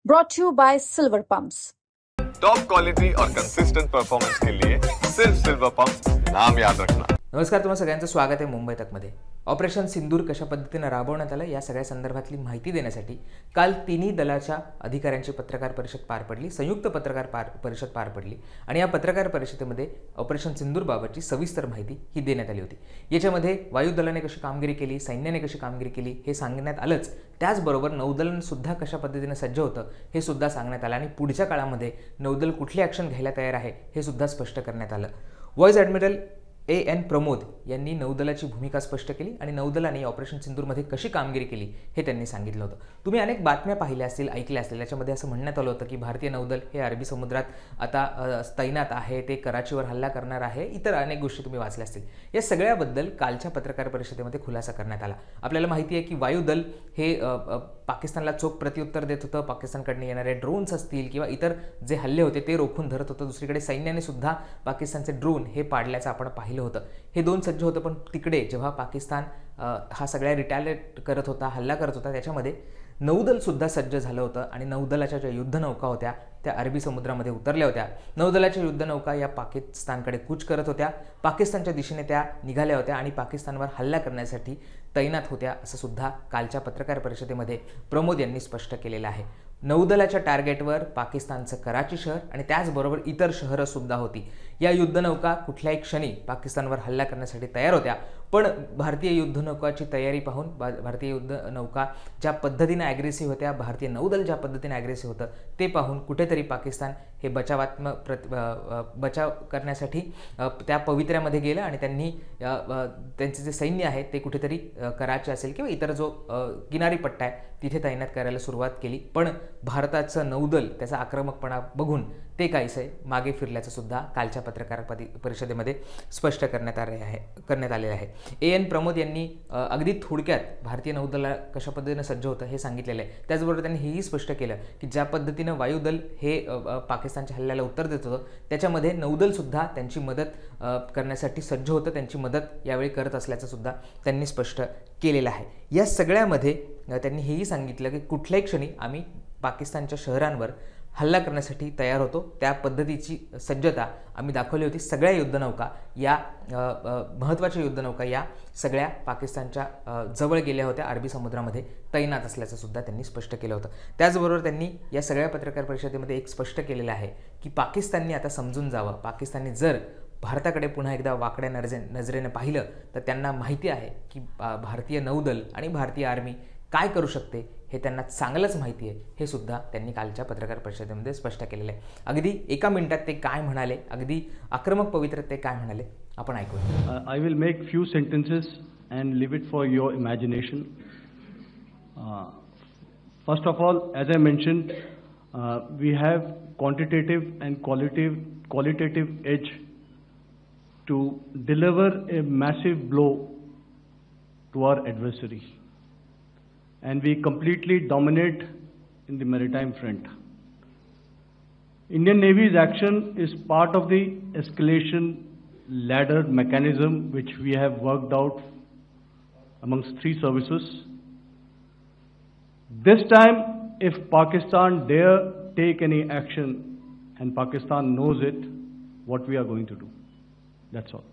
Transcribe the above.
brought to you by Silver Pumps. Top quality और consistent performance के लिए सिर्फ silver pump नाम याद रखना। नमस्कार, तुम्हा सगळ्यांचं स्वागत आहे मुंबई तकमध्ये। ऑपरेशन सिंदूर कशा पद्धतीने राबवण्यात आलं या सगळ्या संदर्भातली माहिती देण्यासाठी काल तिन्ही दलाच्या अधिकाऱ्यांची पत्रकार परिषद पार पडली, संयुक्त पत्रकार परिषद पार पडली आणि या पत्रकार परिषदेमध्ये ऑपरेशन सिंदूरबाबतची सविस्तर माहिती ही देण्यात आली होती। याच्यामध्ये वायुदलाने कशी कामगिरी केली, सैन्याने कशी कामगिरी केली हे सांगण्यात आलंच, त्याचबरोबर नौदल सुद्धा कशा पद्धतीने सज्ज होतं हे सुद्धा सांगण्यात आलं आणि पुढच्या काळामध्ये नौदल कुठली ॲक्शन घ्यायला तयार आहे हे सुद्धा स्पष्ट करण्यात आलं। Vice admiral A.N. प्रमोद यांनी नौदलाची भूमिका स्पष्ट केली आणि नौदलाने ऑपरेशन सिंदूरमध्ये कशी कामगिरी केली हे त्यांनी सांगितलं होतं। तुम्ही अनेक बातम्या पाहिल्या असतील, ऐकल्या असतील। याच्यामध्ये असं म्हणण्यात आलं होतं की भारतीय नौदल हे अरबी समुद्रात आता तैनात आहे, ते कराचीवर हल्ला करणार आहे, इतर अनेक गोष्टी तुम्ही वाचल्या असतील। या सगळ्याबद्दल कालच्या पत्रकार परिषदेमध्ये खुलासा करण्यात आला। आपल्याला माहिती आहे की वायुदल हे पाकिस्तानला चोख प्रत्युत्तर देत होतं, पाकिस्तानकडून येणारे ड्रोन्स असतील किंवा इतर जे हल्ले होते ते रोखून धरत होतं। दुसरीकडे सैन्याने सुद्धा पाकिस्तानचे ड्रोन हे पाडल्याचं आपण पाहिलं होतं। हे दोन सज्ज होतं, पण तिकडे जेव्हा पाकिस्तान हा सगळ्या रिटॅलिएट करत होता, हल्ला करत होता, त्याच्यामध्ये नौदल सुद्धा सज्ज झालं होतं आणि नौदलाच्या ज्या युद्धनौका होत्या त्या अरबी समुद्रामध्ये उतरल्या होत्या। नौदलाच्या युद्धनौका या पाकिस्तानकडे कूच करत होत्या, पाकिस्तानच्या दिशेने त्या निघाल्या होत्या आणि पाकिस्तानवर हल्ला करण्यासाठी तैनात होत्या, असं सुद्धा कालच्या पत्रकार परिषदेमध्ये प्रमोद यांनी स्पष्ट केलेलं आहे। नौदलाच्या टार्गेटवर पाकिस्तानचं कराची शहर आणि त्याचबरोबर इतर शहरं सुद्धा होती। या युद्धनौका कुठल्याही क्षणी पाकिस्तानवर हल्ला करण्यासाठी तयार होत्या, पण भारतीय युद्धनौकाची तयारी पाहून, भारतीय युद्धनौका ज्या पद्धतीने ॲग्रेसिव्ह होत्या, भारतीय नौदल ज्या पद्धतीने ॲग्रेसिव्ह होतं ते पाहून कुठेतरी पाकिस्तान हे बचाव करण्यासाठी त्या पवित्र्यामध्ये गेलं आणि त्यांनी त्यांचे जे सैन्य आहे ते कुठेतरी कराची असेल किंवा इतर जो किनारी पट्टा आहे तिथे तैनात करायला सुरुवात केली। पण भारताचं नौदल त्याचा आक्रमकपणा बघून ते काहीसे मागे फिरल्याचं सुद्धा कालच्या पत्रकार परिषदेमध्ये स्पष्ट करण्यात आलेलं आहे। A.N. प्रमोद यांनी अगदी थोडक्यात भारतीय नौदल कशा पद्धतीने सज्ज होतं हे सांगितलेलं आहे। त्याचबरोबर त्यांनी हेही स्पष्ट केलं की ज्या पद्धतीनं वायुदल हे पाकिस्तानच्या हल्ल्याला उत्तर देत होतं त्याच्यामध्ये नौदल सुद्धा त्यांची मदत करण्यासाठी सज्ज होतं, त्यांची मदत यावेळी करत असल्याचं सुद्धा त्यांनी स्पष्ट केलेलं आहे। या सगळ्यामध्ये त्यांनी हेही सांगितलं की कुठल्याही क्षणी आम्ही पाकिस्तानच्या शहरांवर हल्ला करण्यासाठी तयार होतो, त्या पद्धतीची सज्जता आम्ही दाखवली होती। सगळ्या युद्धनौका या महत्त्वाच्या युद्धनौका या सगळ्या पाकिस्तानच्या जवळ गेल्या होत्या, अरबी समुद्रामध्ये तैनात असल्याचं सुद्धा त्यांनी स्पष्ट केलं होतं। त्याचबरोबर त्यांनी या सगळ्या पत्रकार परिषदेमध्ये एक स्पष्ट केलेलं आहे की पाकिस्तानने आता समजून जावं, पाकिस्तानने जर भारताकडे पुन्हा एकदा वाकड्या नजरेने पाहिलं तर त्यांना माहिती आहे की भारतीय नौदल आणि भारतीय आर्मी काय करू शकते हे त्यांना चांगलंच माहिती आहे, हे सुद्धा त्यांनी कालच्या पत्रकार परिषदेमध्ये स्पष्ट केलेलं आहे। अगदी एका मिनिटात ते काय म्हणाले, अगदी आक्रमक पवित्र्यात ते काय म्हणाले, आपण ऐकूया। I will make few sentences and leave it for your imagination. First of all, as I mentioned, we have quantitative and qualitative edge to deliver a massive blow to our adversary, and we completely dominate in the maritime front. Indian Navy's action is part of the escalation ladder mechanism which we have worked out amongst three services. This time, if Pakistan dare take any action, and Pakistan knows it, what we are going to do. That's all.